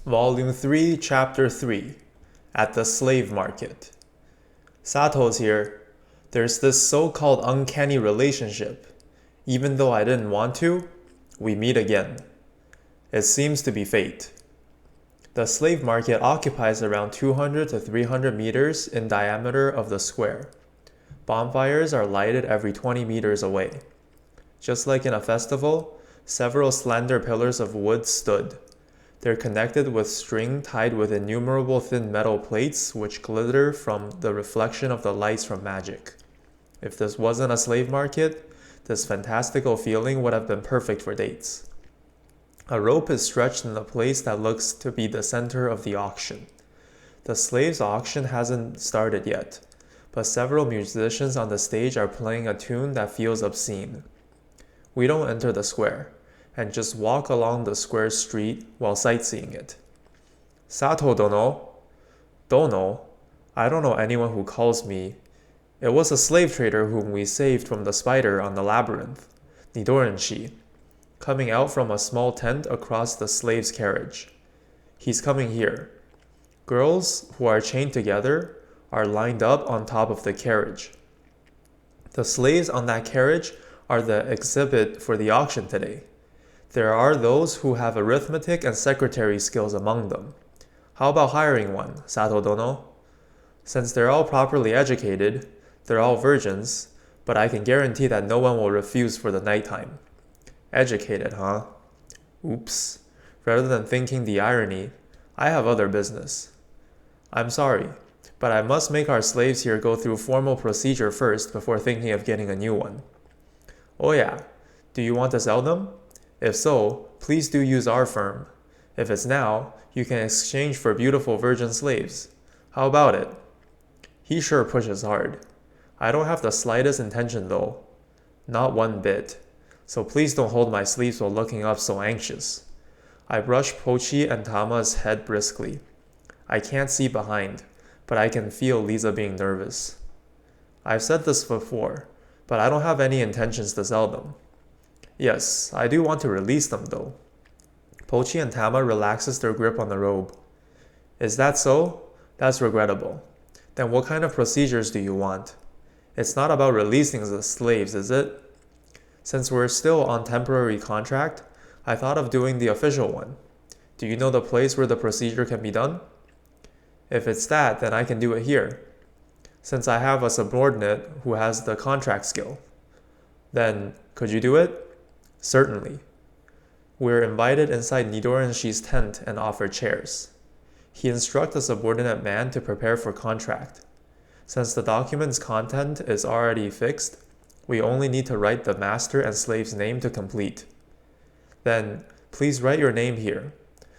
Volume 3, Chapter 3 At the Slave Market. Sato's here. There's this so-called uncanny relationship. Even though I didn't want to, we meet again. It seems to be fate. The slave market occupies around 200 to 300 meters in diameter of the square. Bonfires are lighted every 20 meters away. Just like in a festival, several slender pillars of wood stood. They're connected with string tied with innumerable thin metal plates which glitter from the reflection of the lights from magic. If this wasn't a slave market, this fantastical feeling would have been perfect for dates. A rope is stretched in the place that looks to be the center of the auction. The slaves' auction hasn't started yet, but several musicians on the stage are playing a tune that feels obscene. We don't enter the square, and just walk along the square street while sightseeing it. Sato dono? Dono? I don't know anyone who calls me. It was a slave trader whom we saved from the spider on the labyrinth, Nidoranshi, coming out from a small tent across the slave's carriage. He's coming here. Girls who are chained together are lined up on top of the carriage. The slaves on that carriage are the exhibit for the auction today. There are those who have arithmetic and secretary skills among them. How about hiring one, Sato dono? Since they're all properly educated, they're all virgins, but I can guarantee that no one will refuse for the nighttime. Educated, huh? Oops. Rather than thinking the irony, I have other business. I'm sorry, but I must make our slaves here go through formal procedure first before thinking of getting a new one. Oh yeah, do you want to sell them? If so, please do use our firm. If it's now, you can exchange for beautiful virgin slaves. How about it? He sure pushes hard. I don't have the slightest intention though. Not one bit. So please don't hold my sleeves while looking up so anxious. I brush Pochi and Tama's head briskly. I can't see behind, but I can feel Lisa being nervous. I've said this before, but I don't have any intentions to sell them. Yes, I do want to release them though. Pochi and Tama relaxes their grip on the robe. Is that so? That's regrettable. Then what kind of procedures do you want? It's not about releasing the slaves, is it? Since we're still on temporary contract, I thought of doing the official one. Do you know the place where the procedure can be done? If it's that, then I can do it here, since I have a subordinate who has the contract skill. Then, could you do it? Certainly. We're invited inside Nidoranshi's tent and offered chairs. He instructs the subordinate man to prepare for contract. Since the document's content is already fixed, we only need to write the master and slave's name to complete. Then, please write your name here.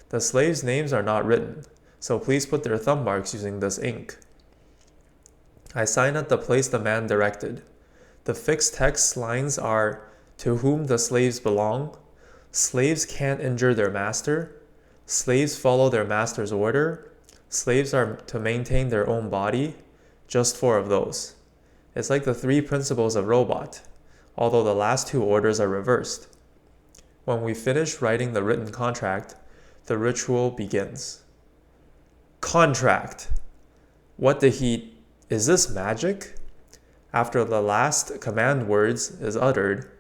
The slaves' names are not written, so please put their thumb marks using this ink. I sign at the place the man directed. The fixed text lines are, to whom the slaves belong, slaves can't injure their master, slaves follow their master's order, slaves are to maintain their own body, just 4 of those. It's like the 3 principles of robot, although the last 2 orders are reversed. When we finish writing the written contract, the ritual begins. Contract! What the heat? Is this magic? After the last command words is uttered,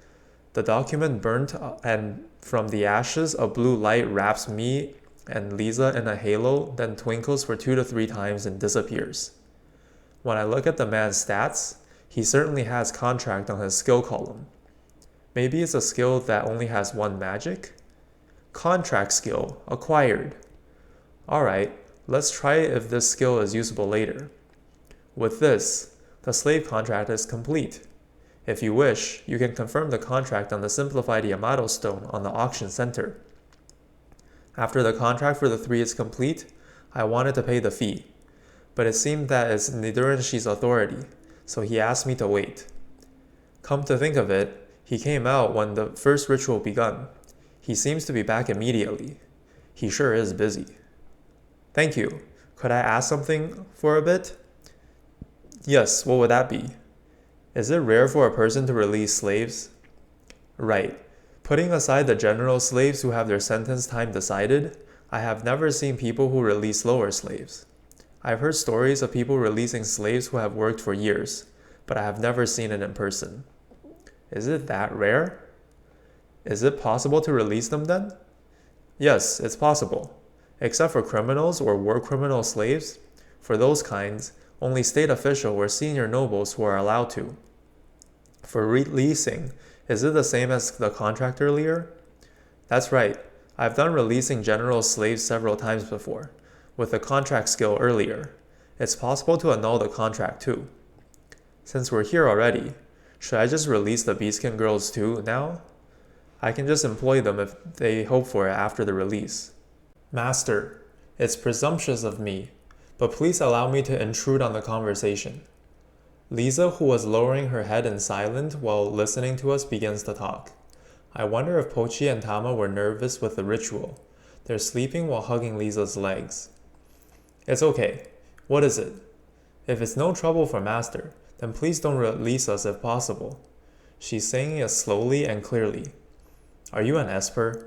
the document burnt, and from the ashes a blue light wraps me and Lisa in a halo, then twinkles for 2 to 3 times and disappears. When I look at the man's stats, he certainly has contract on his skill column. Maybe it's a skill that only has 1 magic? Contract skill, acquired. Alright, let's try if this skill is usable later. With this, the slave contract is complete. If you wish, you can confirm the contract on the simplified Yamato stone on the auction center. After the contract for the 3 is complete, I wanted to pay the fee, but it seemed that it's Nidorenshi's authority, so he asked me to wait. Come to think of it, he came out when the first ritual begun. He seems to be back immediately. He sure is busy. Thank you. Could I ask something for a bit? Yes, what would that be? Is it rare for a person to release slaves? Right. Putting aside the general slaves who have their sentence time decided, I have never seen people who release lower slaves. I've heard stories of people releasing slaves who have worked for years, but I have never seen it in person. Is it that rare? Is it possible to release them then? Yes, it's possible. Except for criminals or war criminal slaves, for those kinds, only state official or senior nobles who are allowed to. For releasing, is it the same as the contract earlier? That's right. I've done releasing general slaves several times before, with the contract skill earlier. It's possible to annul the contract too. Since we're here already, should I just release the beatskin girls too now? I can just employ them if they hope for it after the release. Master, it's presumptuous of me, but please allow me to intrude on the conversation. Lisa, who was lowering her head in silence while listening to us, begins to talk. I wonder if Pochi and Tama were nervous with the ritual. They're sleeping while hugging Lisa's legs. It's okay. What is it? If it's no trouble for Master, then please don't release us if possible. She's saying it slowly and clearly. Are you an Esper?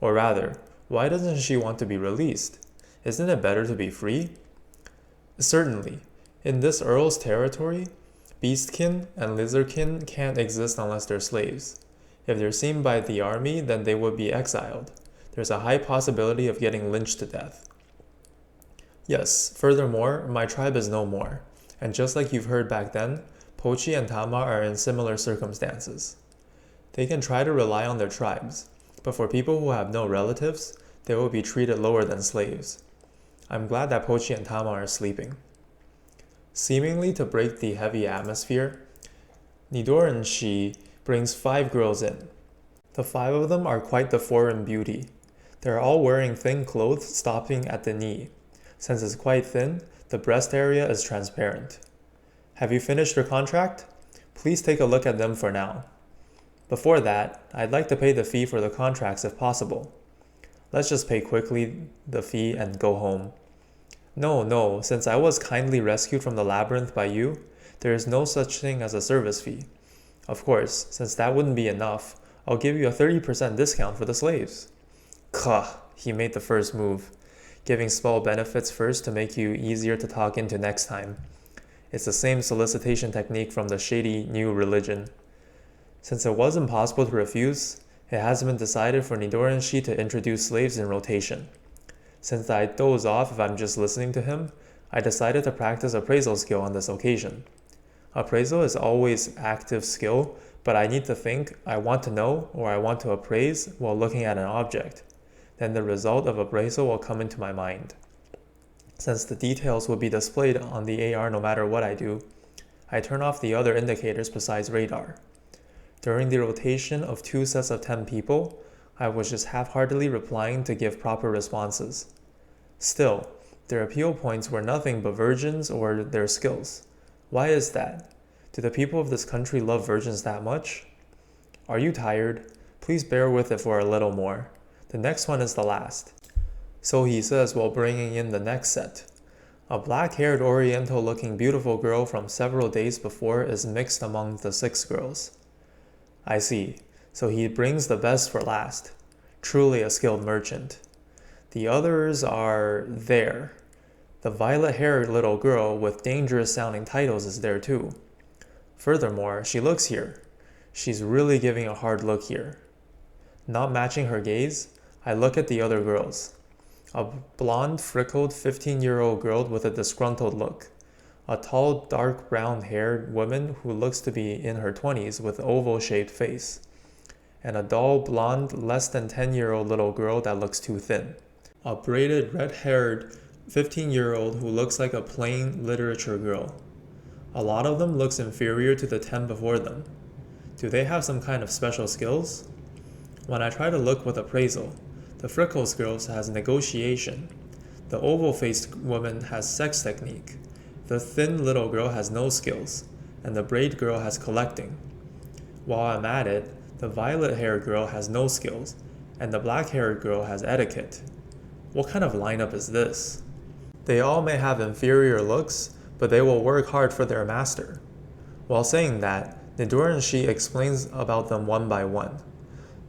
Or rather, why doesn't she want to be released? Isn't it better to be free? Certainly. In this Earl's territory, beastkin and lizardkin can't exist unless they're slaves. If they're seen by the army, then they would be exiled. There's a high possibility of getting lynched to death. Yes, furthermore, my tribe is no more, and just like you've heard back then, Pochi and Tama are in similar circumstances. They can try to rely on their tribes, but for people who have no relatives, they will be treated lower than slaves. I'm glad that Pochi and Tama are sleeping. Seemingly to break the heavy atmosphere, Nidoran Shi brings 5 girls in. The 5 of them are quite the foreign beauty. They're all wearing thin clothes stopping at the knee. Since it's quite thin, the breast area is transparent. Have you finished your contract? Please take a look at them for now. Before that, I'd like to pay the fee for the contracts if possible. Let's just pay quickly the fee and go home. No, since I was kindly rescued from the labyrinth by you, there is no such thing as a service fee. Of course, since that wouldn't be enough, I'll give you a 30% discount for the slaves. Kuh, he made the first move, giving small benefits first to make you easier to talk into next time. It's the same solicitation technique from the shady new religion. Since it was impossible to refuse, it has been decided for Nidoran Shi to introduce slaves in rotation. Since I doze off if I'm just listening to him, I decided to practice appraisal skill on this occasion. Appraisal is always active skill, but I need to think, I want to know, or I want to appraise while looking at an object. Then the result of appraisal will come into my mind. Since the details will be displayed on the AR no matter what I do, I turn off the other indicators besides radar. During the rotation of 2 sets of 10 people, I was just half-heartedly replying to give proper responses. Still, their appeal points were nothing but virgins or their skills. Why is that? Do the people of this country love virgins that much? Are you tired? Please bear with it for a little more. The next one is the last. So he says while bringing in the next set. A black-haired oriental-looking beautiful girl from several days before is mixed among the 6 girls. I see. So he brings the best for last. Truly a skilled merchant. The others are there. The violet-haired little girl with dangerous-sounding titles is there too. Furthermore, she looks here. She's really giving a hard look here. Not matching her gaze, I look at the other girls. A blonde, freckled 15-year-old girl with a disgruntled look. A tall, dark brown-haired woman who looks to be in her 20s with an oval-shaped face. And a dull, blonde, less than 10-year-old little girl that looks too thin. A braided, red-haired 15-year-old who looks like a plain literature girl. A lot of them looks inferior to the 10 before them. Do they have some kind of special skills? When I try to look with appraisal, the freckles girl has negotiation. The oval-faced woman has sex technique. The thin little girl has no skills, and the braid girl has collecting. While I'm at it, the violet-haired girl has no skills, and the black-haired girl has etiquette. What kind of lineup is this? They all may have inferior looks, but they will work hard for their master. While saying that, Nidoran Shi explains about them one by one.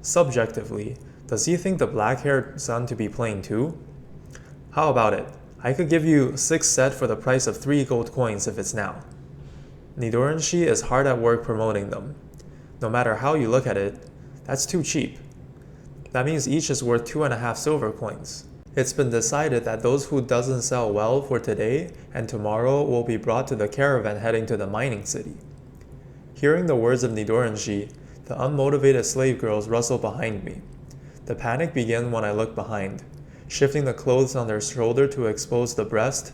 Subjectively, Does he think the black-haired son to be plain too? How about it? I could give you 6 set for the price of 3 gold coins if it's now. Nidoranshi is hard at work promoting them. No matter how you look at it, that's too cheap. That means each is worth 2.5 silver coins. It's been decided that those who doesn't sell well for today and tomorrow will be brought to the caravan heading to the mining city. Hearing the words of Nidoranshi, the unmotivated slave girls rustle behind me. The panic began when I looked behind, shifting the clothes on their shoulder to expose the breast,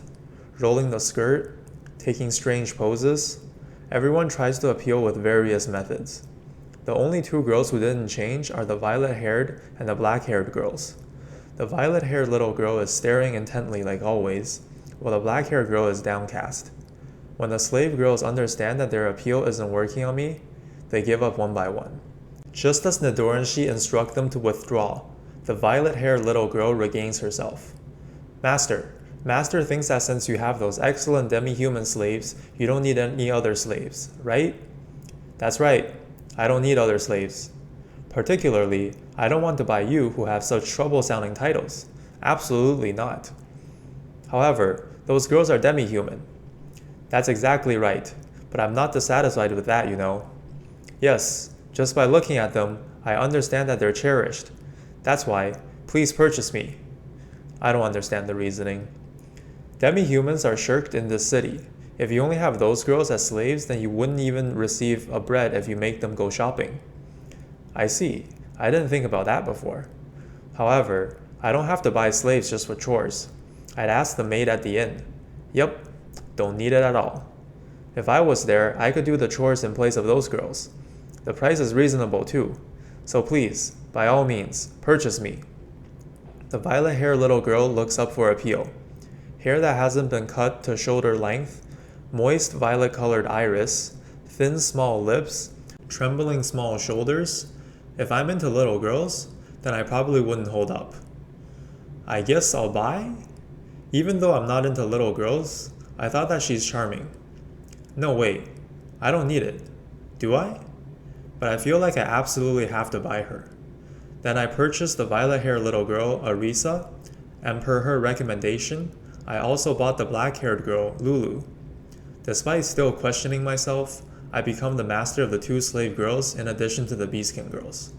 rolling the skirt, taking strange poses. Everyone tries to appeal with various methods. The only 2 girls who didn't change are the violet-haired and the black-haired girls. The violet-haired little girl is staring intently like always, while the black-haired girl is downcast. When the slave girls understand that their appeal isn't working on me, they give up one by one. Just as Nidoranshi instructs them to withdraw, the violet-haired little girl regains herself. Master thinks that since you have those excellent demi-human slaves, you don't need any other slaves, right? That's right, I don't need other slaves. Particularly, I don't want to buy you who have such trouble-sounding titles. Absolutely not. However, those girls are demi-human. That's exactly right, but I'm not dissatisfied with that, you know. Yes, just by looking at them, I understand that they're cherished. That's why, please purchase me. I don't understand the reasoning. Demi-humans are shirked in this city. If you only have those girls as slaves, then you wouldn't even receive a bread if you make them go shopping. I see. I didn't think about that before. However, I don't have to buy slaves just for chores. I'd ask the maid at the inn. Yep, don't need it at all. If I was there, I could do the chores in place of those girls. The price is reasonable too. So please, by all means, purchase me. The violet-haired little girl looks up for appeal. Hair that hasn't been cut to shoulder length, moist violet-colored iris, thin small lips, trembling small shoulders. If I'm into little girls, then I probably wouldn't hold up. I guess I'll buy? Even though I'm not into little girls, I thought that she's charming. No, wait. I don't need it. Do I? But I feel like I absolutely have to buy her. Then I purchased the violet-haired little girl, Arisa, and per her recommendation, I also bought the black-haired girl, Lulu. Despite still questioning myself, I become the master of the 2 slave girls in addition to the beastkin girls.